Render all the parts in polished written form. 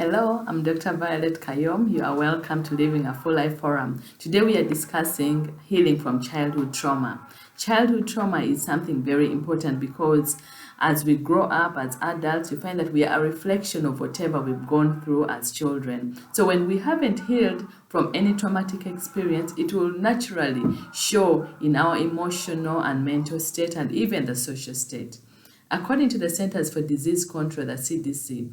Hello, I'm Dr. Violet Kayom. You are welcome to Living a Full Life Forum. Today we are discussing healing from childhood trauma. Childhood trauma is something very important because as we grow up as adults, we find that we are a reflection of whatever we've gone through as children. So when we haven't healed from any traumatic experience, it will naturally show in our emotional and mental state and even the social state. According to the Centers for Disease Control, the CDC,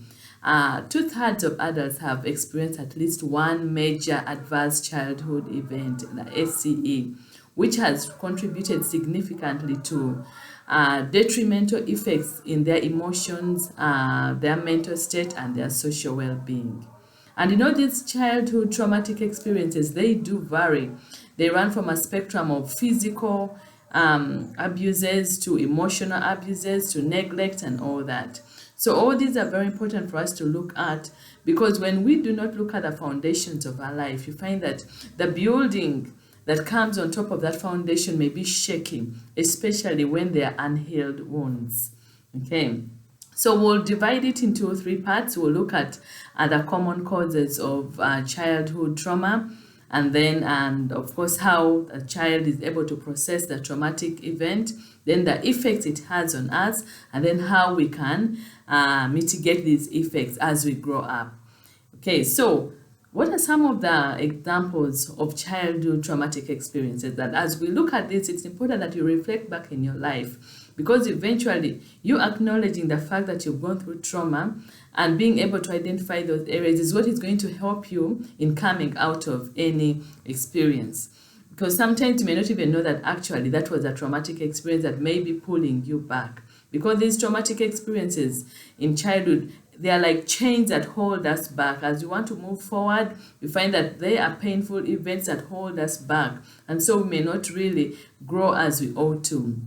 two-thirds of adults have experienced at least one major adverse childhood event, the ACE, which has contributed significantly to detrimental effects in their emotions, their mental state, and their social well-being. And these childhood traumatic experiences, they do vary. They run from a spectrum of physical abuses to emotional abuses to neglect and all that. So all these are very important for us to look at, because when we do not look at the foundations of our life, you find that the building that comes on top of that foundation may be shaky, especially when there are unhealed wounds. Okay. So we'll divide it into three parts. We'll look at the common causes of childhood trauma, and of course how a child is able to process the traumatic event, then the effects it has on us, and then how we can mitigate these effects as we grow up. Okay, so what are some of the examples of childhood traumatic experiences? That as we look at this, it's important that you reflect back in your life, because eventually you acknowledging the fact that you've gone through trauma and being able to identify those areas is what is going to help you in coming out of any experience. Because sometimes you may not even know that actually that was a traumatic experience that may be pulling you back. Because these traumatic experiences in childhood, they are like chains that hold us back. As we want to move forward, we find that they are painful events that hold us back. And so we may not really grow as we ought to.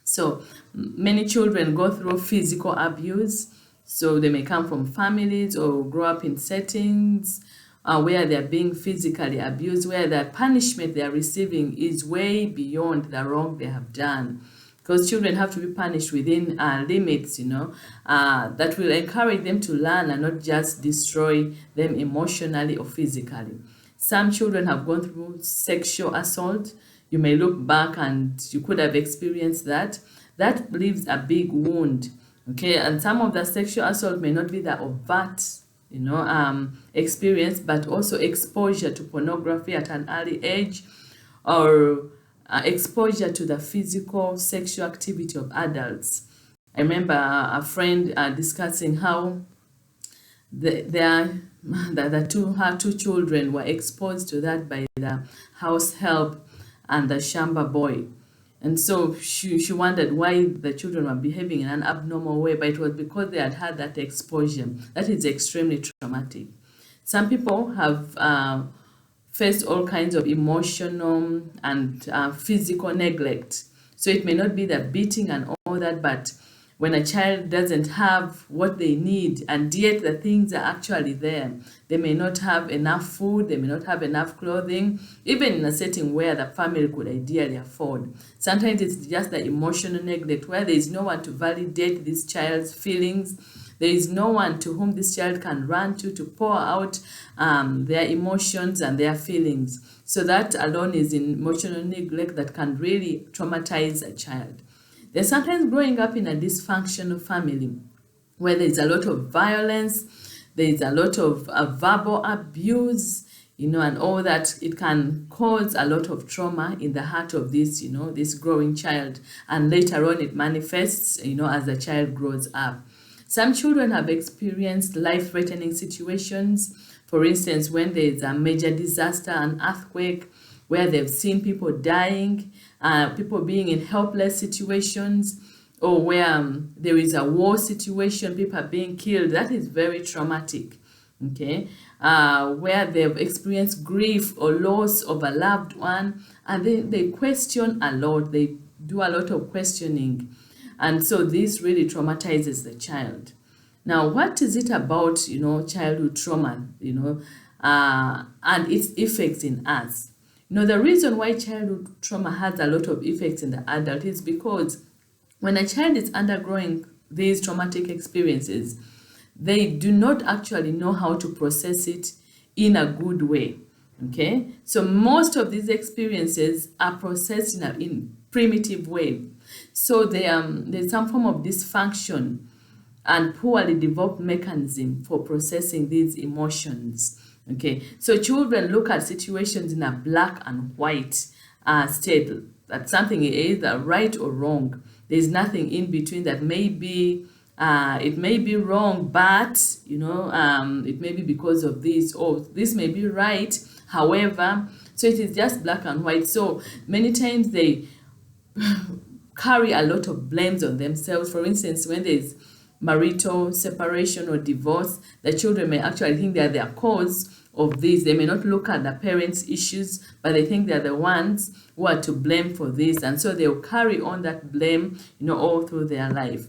So many children go through physical abuse. So they may come from families or grow up in settings where they're being physically abused, where the punishment they're receiving is way beyond the wrong they have done. Because children have to be punished within limits, that will encourage them to learn and not just destroy them emotionally or physically. Some children have gone through sexual assault. You may look back and you could have experienced that. That leaves a big wound. Okay, and some of the sexual assault may not be the overt, experience, but also exposure to pornography at an early age, or exposure to the physical sexual activity of adults. I remember a friend discussing how her two children were exposed to that by the house help and the shamba boy. And so she wondered why the children were behaving in an abnormal way, but it was because they had had that exposure. That is extremely traumatic. Some people have faced all kinds of emotional and physical neglect. So it may not be the beating and all that, but when a child doesn't have what they need and yet the things are actually there, they may not have enough food, they may not have enough clothing, even in a setting where the family could ideally afford. Sometimes it's just the emotional neglect where there is no one to validate this child's feelings. There is no one to whom this child can run to pour out their emotions and their feelings. So that alone is emotional neglect that can really traumatize a child. They're sometimes growing up in a dysfunctional family where there's a lot of violence, there's a lot of verbal abuse, and all that. It can cause a lot of trauma in the heart of this, this growing child. And later on it manifests, as the child grows up. Some children have experienced life-threatening situations. For instance, when there's a major disaster, an earthquake, where they've seen people dying, people being in helpless situations, or where there is a war situation, people are being killed. That is very traumatic. Okay, where they've experienced grief or loss of a loved one, and they question a lot. They do a lot of questioning, and so this really traumatizes the child. Now, what is it about childhood trauma, and its effects in us? The reason why childhood trauma has a lot of effects in the adult is because when a child is undergoing these traumatic experiences, they do not actually know how to process it in a good way. Okay, so most of these experiences are processed in a primitive way. So there's some form of dysfunction and poorly developed mechanism for processing these emotions. Okay, so children look at situations in a black and white state, that something is either right or wrong. There's nothing in between. That may be it may be wrong, but it may be because of this, or this may be right, however. So it is just black and white. So many times they carry a lot of blames on themselves. For instance, when there's marital separation or divorce, the children may actually think they are the cause of this. They may not look at the parents' issues, but they think they're the ones who are to blame for this, and so they'll carry on that blame, all through their life.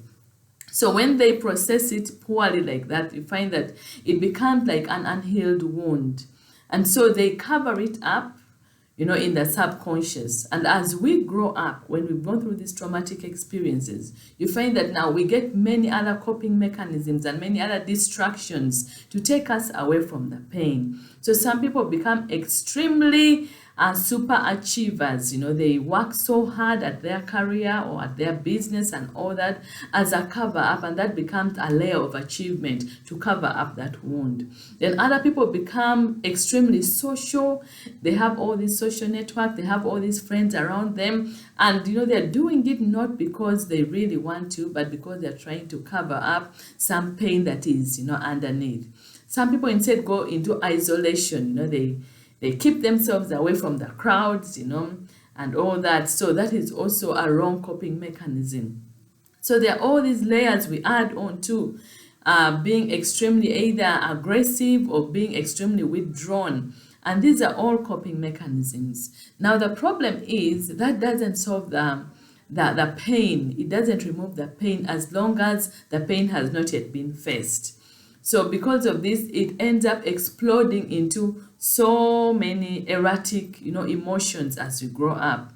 So when they process it poorly like that, you find that it becomes like an unhealed wound, and so they cover it up, in the subconscious. And as we grow up, when we've gone through these traumatic experiences, you find that now we get many other coping mechanisms and many other distractions to take us away from the pain. So some people become extremely super achievers. They work so hard at their career or at their business and all that as a cover up, and that becomes a layer of achievement to cover up that wound. Then other people become extremely social. They have all this social network, they have all these friends around them, and they're doing it not because they really want to, but because they're trying to cover up some pain that is underneath. Some people instead go into isolation. They keep themselves away from the crowds, and all that. So that is also a wrong coping mechanism. So there are all these layers we add on to being extremely either aggressive or being extremely withdrawn. And these are all coping mechanisms. Now the problem is that doesn't solve the pain. It doesn't remove the pain as long as the pain has not yet been faced. So because of this, it ends up exploding into so many erratic, emotions as we grow up.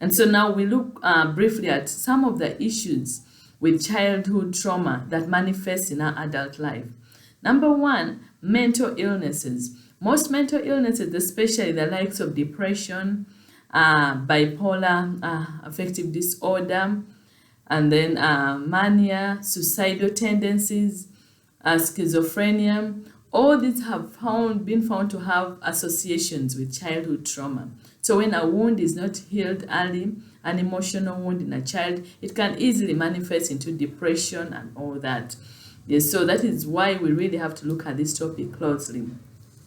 And so now we look briefly at some of the issues with childhood trauma that manifest in our adult life. Number one, mental illnesses. Most mental illnesses, especially the likes of depression, bipolar affective disorder, and then mania, suicidal tendencies, schizophrenia, all these have been found to have associations with childhood trauma. So when a wound is not healed early, an emotional wound in a child, it can easily manifest into depression and all that. Yes, so that is why we really have to look at this topic closely.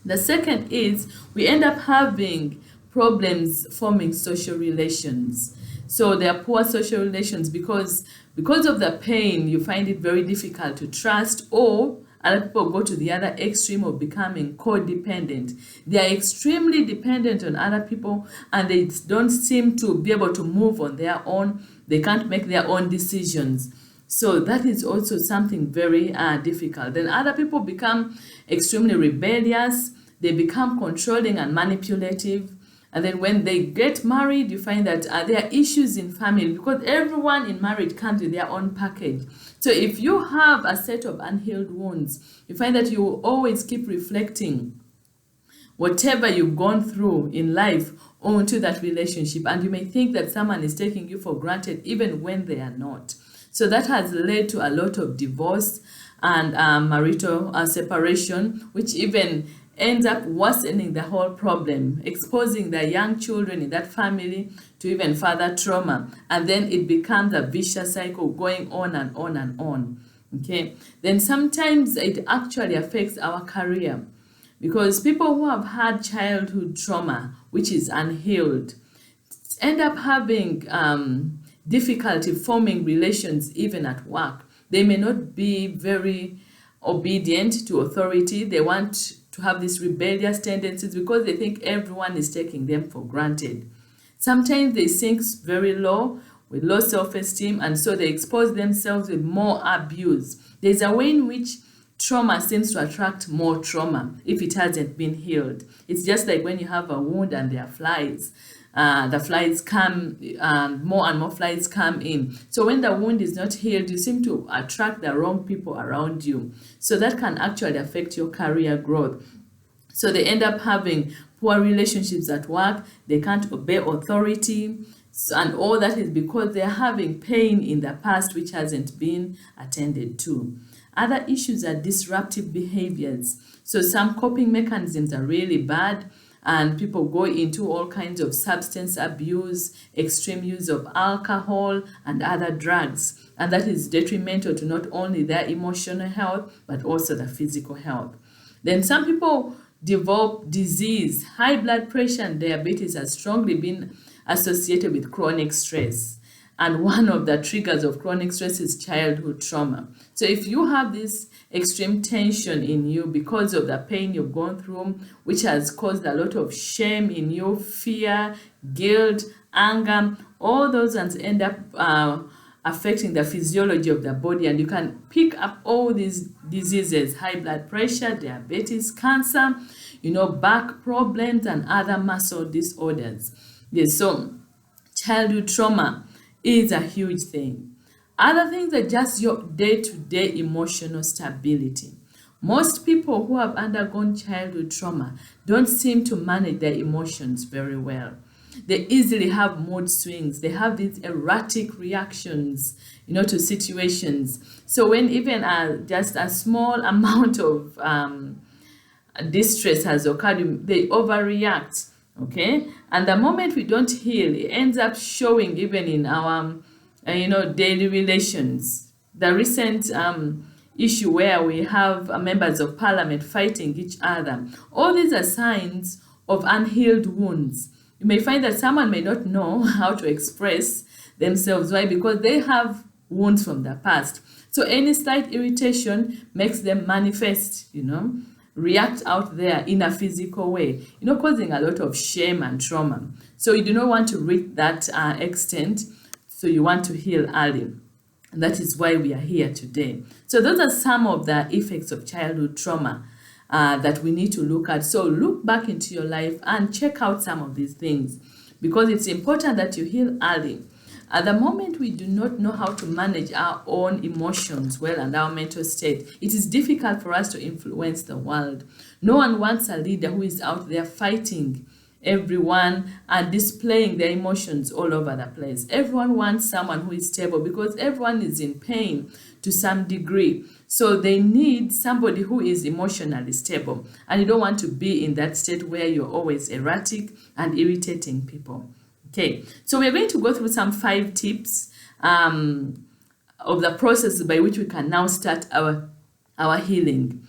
The second is we end up having problems forming social relations. So there are poor social relations because of the pain, you find it very difficult to trust, or other people go to the other extreme of becoming codependent. They are extremely dependent on other people, and they don't seem to be able to move on their own. They can't make their own decisions. So that is also something very difficult. Then other people become extremely rebellious. They become controlling and manipulative. And then when they get married, you find that there are issues in family because everyone in marriage comes with their own package. So if you have a set of unhealed wounds, you find that you will always keep reflecting whatever you've gone through in life onto that relationship. And you may think that someone is taking you for granted even when they are not. So that has led to a lot of divorce and marital separation, which even ends up worsening the whole problem, exposing the young children in that family to even further trauma. And then it becomes a vicious cycle going on and on and on. Okay. Then sometimes it actually affects our career because people who have had childhood trauma, which is unhealed, end up having difficulty forming relations even at work. They may not be very obedient to authority. They want to have these rebellious tendencies because they think everyone is taking them for granted. Sometimes they sink very low with low self-esteem, and so they expose themselves with more abuse. There's a way in which trauma seems to attract more trauma if it hasn't been healed. It's just like when you have a wound and there are flies. the flies come, more and more flies come in. So when the wound is not healed, you seem to attract the wrong people around you. So that can actually affect your career growth. So they end up having poor relationships at work, they can't obey authority, and all that is because they're having pain in the past which hasn't been attended to. Other issues are disruptive behaviors. So some coping mechanisms are really bad, and people go into all kinds of substance abuse, extreme use of alcohol and other drugs. And that is detrimental to not only their emotional health, but also the physical health. Then some people develop disease. High blood pressure and diabetes has strongly been associated with chronic stress. And one of the triggers of chronic stress is childhood trauma. So if you have this extreme tension in you because of the pain you've gone through, which has caused a lot of shame in you, fear, guilt, anger, all those ones end up affecting the physiology of the body, and you can pick up all these diseases: high blood pressure, diabetes, cancer, back problems, and other muscle disorders. Yes, so childhood trauma is a huge thing. Other things are just your day-to-day emotional stability. Most people who have undergone childhood trauma don't seem to manage their emotions very well. They easily have mood swings. They have these erratic reactions, to situations. So when even just a small amount of distress has occurred, they overreact. Okay, and the moment we don't heal, it ends up showing even in our, daily relations. The recent issue where we have members of parliament fighting each other. All these are signs of unhealed wounds. You may find that someone may not know how to express themselves. Why? Because they have wounds from the past. So any slight irritation makes them manifest, react out there in a physical way, causing a lot of shame and trauma. So you do not want to reach that extent. So you want to heal early. And that is why we are here today. So those are some of the effects of childhood trauma that we need to look at. So look back into your life and check out some of these things, because it's important that you heal early. At the moment we do not know how to manage our own emotions well and our mental state, it is difficult for us to influence the world. No one wants a leader who is out there fighting everyone and displaying their emotions all over the place. Everyone wants someone who is stable, because everyone is in pain to some degree. So they need somebody who is emotionally stable. And you don't want to be in that state where you're always erratic and irritating people. Okay, so we're going to go through some 5 tips of the process by which we can now start our healing.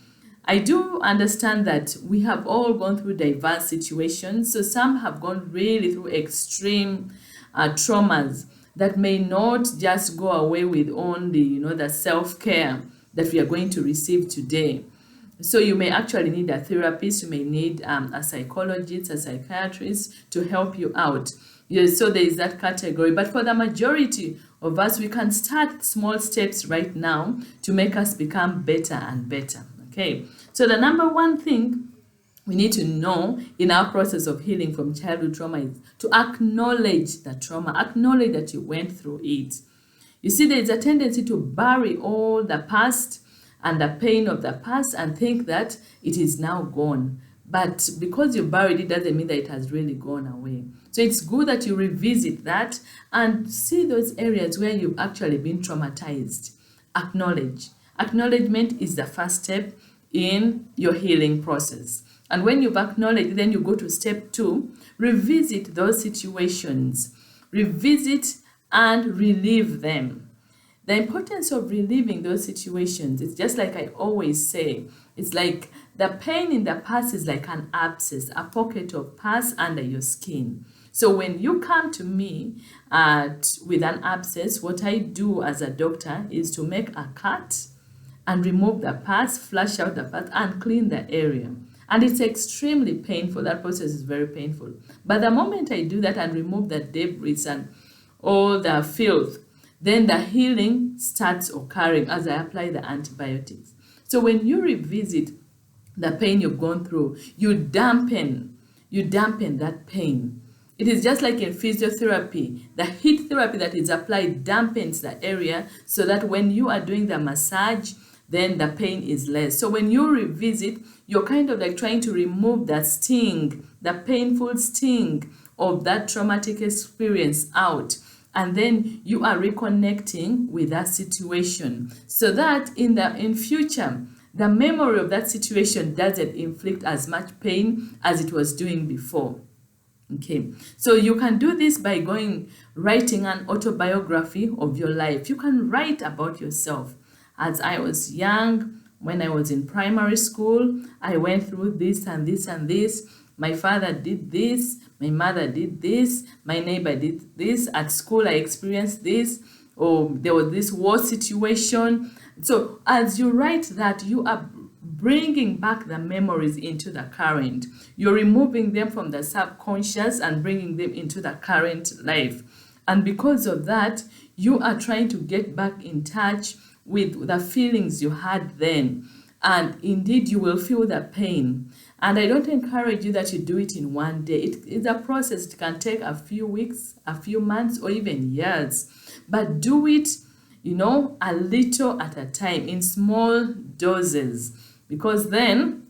I do understand that we have all gone through diverse situations. So some have gone really through extreme traumas that may not just go away with only, the self-care that we are going to receive today. So you may actually need a therapist, you may need a psychologist, a psychiatrist to help you out. Yes, so there is that category. But for the majority of us, we can start small steps right now to make us become better and better. Okay, so the number one thing we need to know in our process of healing from childhood trauma is to acknowledge the trauma, acknowledge that you went through it. You see, there is a tendency to bury all the past and the pain of the past and think that it is now gone. But because you buried it doesn't mean that it has really gone away. So it's good that you revisit that and see those areas where you've actually been traumatized. Acknowledge. Acknowledgement is the first step in your healing process. And when you've acknowledged, then you go to step 2, revisit those situations. Revisit and relive them. The importance of reliving those situations is just like I always say, it's like the pain in the past is like an abscess, a pocket of pus under your skin. So when you come to me with an abscess, what I do as a doctor is to make a cut and remove the pus, flush out the pus, and clean the area. And it's extremely painful. That process is very painful. But the moment I do that and remove the debris and all the filth, then the healing starts occurring as I apply the antibiotics. So when you revisit the pain you've gone through, you dampen that pain. It is just like in physiotherapy. The heat therapy that is applied dampens the area so that when you are doing the massage, then the pain is less. So when you revisit, you're kind of like trying to remove that sting, the painful sting of that traumatic experience out. And then you are reconnecting with that situation so that in future, the memory of that situation doesn't inflict as much pain as it was doing before. Okay, so you can do this by writing an autobiography of your life. You can write about yourself. As I was young, when I was in primary school, I went through this and this and this. My father did this, my mother did this, my neighbor did this, at school I experienced this, or there was this war situation. So as you write that, you are bringing back the memories into the current. You're removing them from the subconscious and bringing them into the current life. And because of that, you are trying to get back in touch with the feelings you had then. And indeed, you will feel the pain. And I don't encourage you that you do it in one day. It's a process. It can take a few weeks, a few months, or even years. But do it, a little at a time in small doses, because then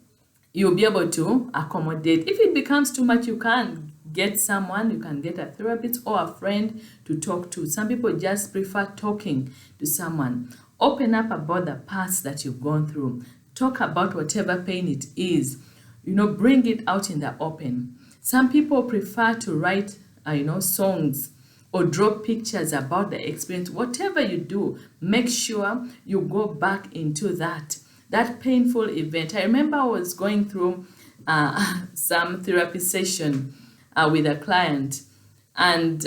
you'll be able to accommodate. If it becomes too much, you can get someone, you can get a therapist or a friend to talk to. Some people just prefer talking to someone. Open up about the past that you've gone through. Talk about whatever pain it is. Bring it out in the open. Some people prefer to write, songs or draw pictures about the experience. Whatever you do, make sure you go back into that painful event. I remember I was going through some therapy session with a client, and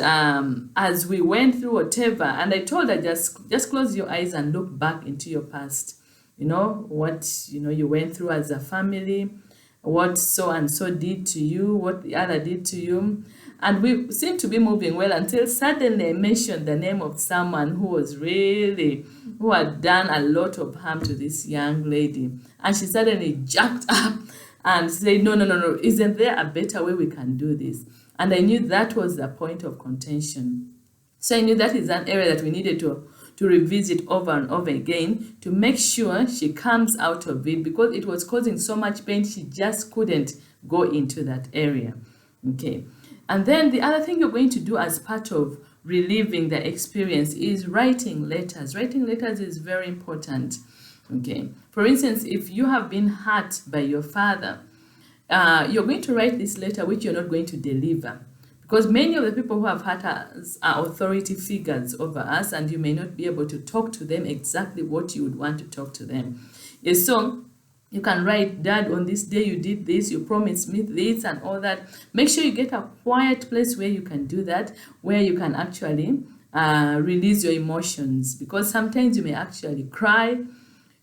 as we went through whatever, and I told her, just close your eyes and look back into your past. What you went through as a family, what so and so did to you, what the other did to you. And we seemed to be moving well until suddenly I mentioned the name of someone who had done a lot of harm to this young lady. And she suddenly jacked up and said, no, isn't there a better way we can do this? And I knew that was the point of contention. So I knew that is an area that we needed to revisit over and over again to make sure she comes out of it, because it was causing so much pain, she just couldn't go into that area. Okay. And then the other thing you're going to do as part of reliving the experience is writing letters. Writing letters is very important. Okay. For instance, if you have been hurt by your father, you're going to write this letter which you're not going to deliver, because many of the people who have hurt us are authority figures over us, and you may not be able to talk to them exactly what you would want to talk to them. Yes, so you can write, Dad, on this day you did this, you promised me this and all that. Make sure you get a quiet place where you can do that, where you can actually release your emotions, because sometimes you may actually cry,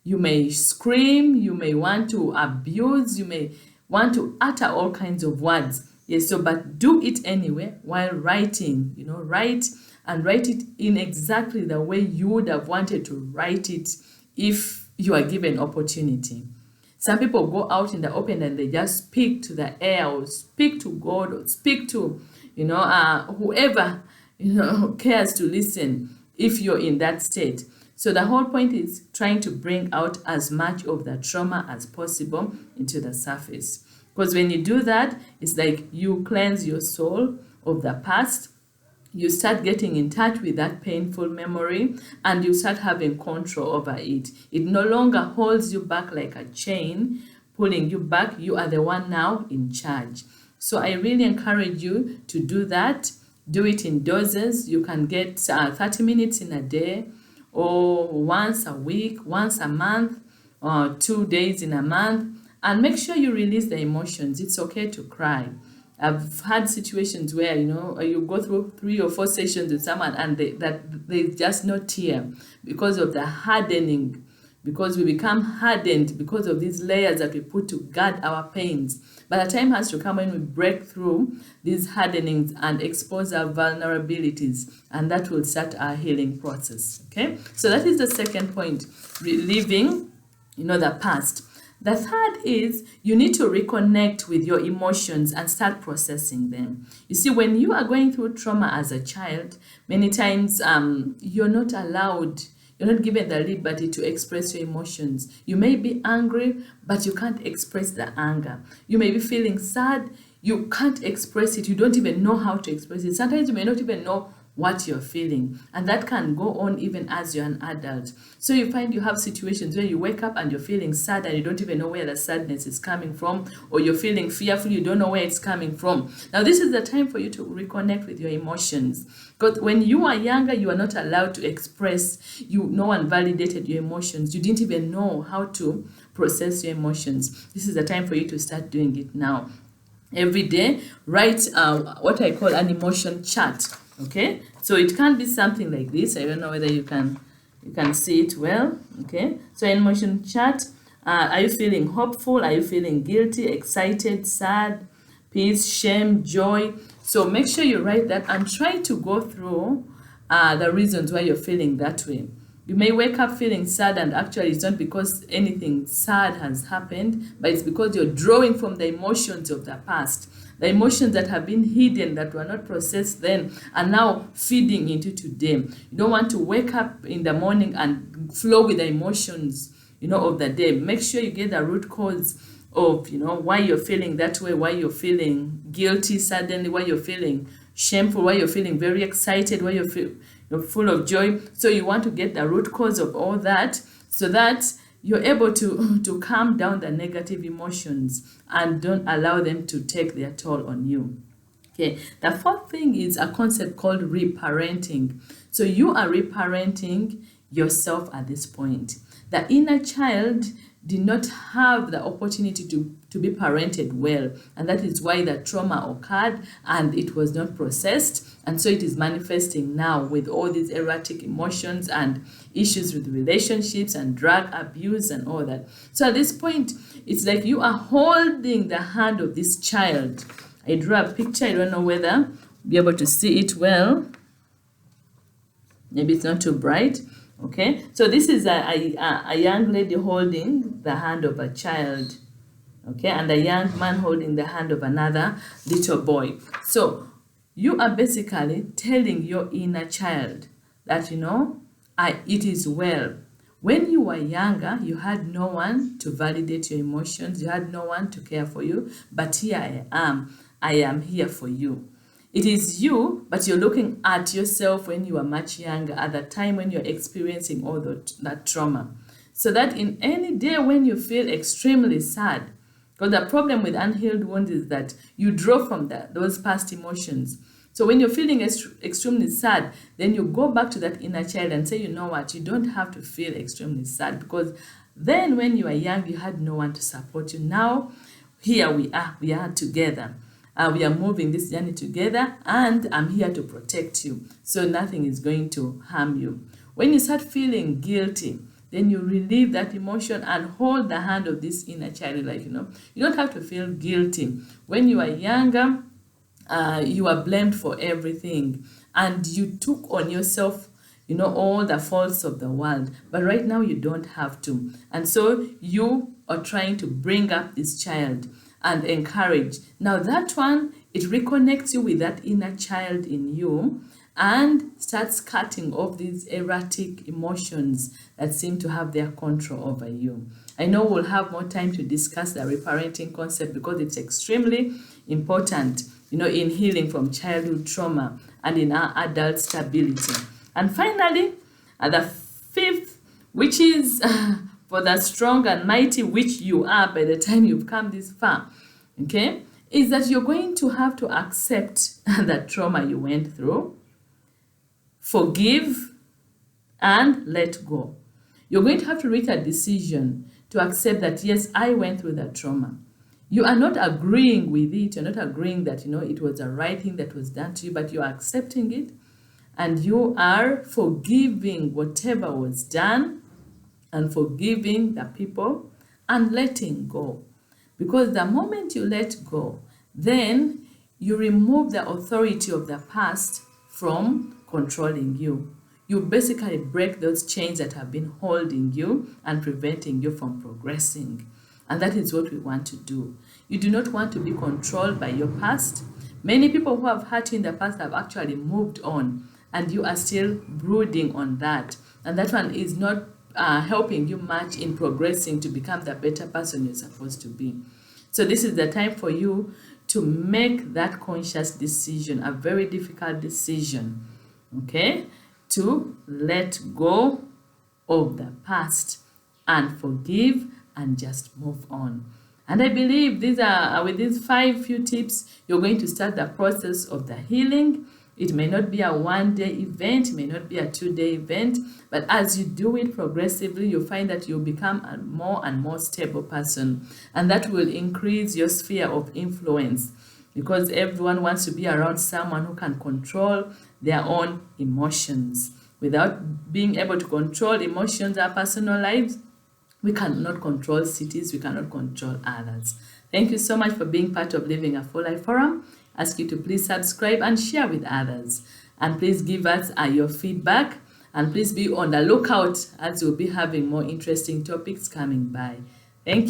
you may scream, you may want to abuse, you may want to utter all kinds of words. Yes, so but do it anyway while writing. Write it in exactly the way you would have wanted to write it if you are given opportunity. Some people go out in the open and they just speak to the air, or speak to God, or speak to, whoever, cares to listen if you're in that state. So the whole point is trying to bring out as much of the trauma as possible into the surface. Because when you do that, it's like you cleanse your soul of the past. You start getting in touch with that painful memory, and you start having control over it. It no longer holds you back like a chain, pulling you back. You are the one now in charge. So I really encourage you to do that. Do it in doses. You can get 30 minutes in a day, or once a week, once a month, or 2 days in a month. And make sure you release the emotions. It's okay to cry. I've had situations where, you go through 3 or 4 sessions with someone and there's just no tear because of the hardening, because we become hardened because of these layers that we put to guard our pains. But the time has to come when we break through these hardenings and expose our vulnerabilities, and that will start our healing process. Okay? So that is the second point, reliving, the past. The third is you need to reconnect with your emotions and start processing them. You see, when you are going through trauma as a child, many times you're not allowed, you're not given the liberty to express your emotions. You may be angry, but you can't express the anger. You may be feeling sad, you can't express it. You don't even know how to express it. Sometimes you may not even know what you're feeling, and that can go on even as you're an adult. So you find you have situations where you wake up and you're feeling sad and you don't even know where the sadness is coming from, or you're feeling fearful, you don't know where it's coming from. Now this is the time for you to reconnect with your emotions, because when you are younger, you are not allowed to express. No one validated your emotions. You didn't even know how to process your emotions. This is the time for you to start doing it now. Every day, write what I call an emotion chart. Okay, so it can be something like this. I don't know whether you can see it well. Okay, so an emotion chart. Are you feeling hopeful? Are you feeling guilty, excited, sad, peace, shame, joy? So make sure you write that and try to go through the reasons why you're feeling that way. You may wake up feeling sad, and actually it's not because anything sad has happened, but it's because you're drawing from the emotions of the past. The emotions that have been hidden, that were not processed then, are now feeding into today. You don't want to wake up in the morning and flow with the emotions, of the day. Make sure you get the root cause of, why you're feeling that way, why you're feeling guilty suddenly, why you're feeling shameful, why you're feeling very excited, why you're full of joy. So you want to get the root cause of all that, so that you're able to calm down the negative emotions and don't allow them to take their toll on you. Okay, the fourth thing is a concept called reparenting. So you are reparenting yourself at this point. The inner child did not have the opportunity to be parented well, and that is why the trauma occurred and it was not processed, and so it is manifesting now with all these erratic emotions and issues with relationships and drug abuse and all that. So at this point, it's like you are holding the hand of this child. I drew a picture. I don't know whether you'll be able to see it well. Maybe it's not too bright. Okay, so this is a young lady holding the hand of a child, okay, and a young man holding the hand of another little boy. So you are basically telling your inner child that, it is well. When you were younger, you had no one to validate your emotions, you had no one to care for you, but here I am here for you. It is you, but you're looking at yourself when you are much younger, at the time when you're experiencing all that trauma. So that in any day when you feel extremely sad, because the problem with unhealed wounds is that you draw from those past emotions. So when you're feeling extremely sad, then you go back to that inner child and say, you know what, you don't have to feel extremely sad, because then when you were young, you had no one to support you. Now, here we are together. We are moving this journey together, and I'm here to protect you. So nothing is going to harm you. When you start feeling guilty, then you relieve that emotion and hold the hand of this inner child. You don't have to feel guilty. When you are younger, you are blamed for everything, and you took on yourself, all the faults of the world. But right now you don't have to. And so you are trying to bring up this child and encourage. Now that one, it reconnects you with that inner child in you and starts cutting off these erratic emotions that seem to have their control over you. I know we'll have more time to discuss the reparenting concept, because it's extremely important, in healing from childhood trauma and in our adult stability. And finally, the fifth, which is for the strong and mighty, which you are by the time you've come this far, okay, is that you're going to have to accept that trauma you went through, forgive, and let go. You're going to have to reach a decision to accept that, yes, I went through that trauma. You are not agreeing with it. You're not agreeing that, it was the right thing that was done to you, but you're accepting it, and you are forgiving whatever was done, and forgiving the people, and letting go. Because the moment you let go, then you remove the authority of the past from controlling you. You basically break those chains that have been holding you and preventing you from progressing. And that is what we want to do. You do not want to be controlled by your past. Many people who have hurt you in the past have actually moved on, and you are still brooding on that. And that one is not helping you much in progressing to become the better person you're supposed to be. So this is the time for you to make that conscious decision, a very difficult decision, okay, to let go of the past and forgive and just move on. And I believe these are with these few tips, you're going to start the process of the healing. It may not be a one-day event, it may not be a two-day event, but as you do it progressively, you'll find that you'll become a more and more stable person. And that will increase your sphere of influence, because everyone wants to be around someone who can control their own emotions. Without being able to control emotions, our personal lives, we cannot control cities, we cannot control others. Thank you so much for being part of Living a Full Life Forum. I ask you to please subscribe and share with others. And please give us your feedback. And please be on the lookout, as we'll be having more interesting topics coming by. Thank you.